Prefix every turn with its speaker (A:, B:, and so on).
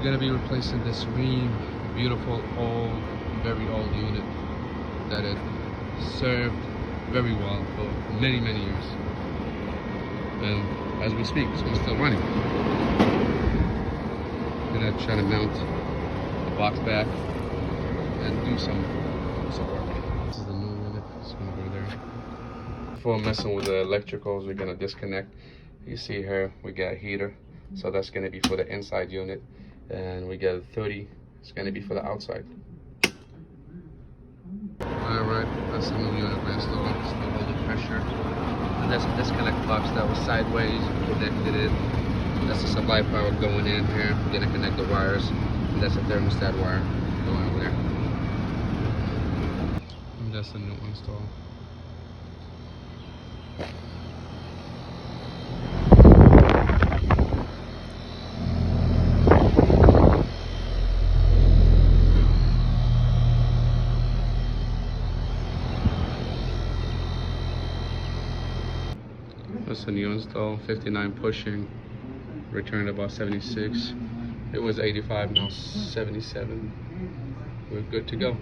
A: We're gonna be replacing this beautiful, old, very old unit that it served very well for many years. And as we speak, it's still running. I'm gonna try to mount the box back and do some work. This is the new unit. It's gonna go there. Before messing with the electricals, we're gonna disconnect. You see here we got a heater, so that's gonna be for the inside unit, and we got 30. It's gonna be for the outside. All right, that's the new unit we're installing. Still holding pressure. And that's a disconnect box that was sideways, connected it. That's the supply power going in here. We're gonna connect the wires, and that's a thermostat wire going over there. And that's the new install. That's a new install, 59 pushing, returned about 76. It was 85, now 77. We're good to go.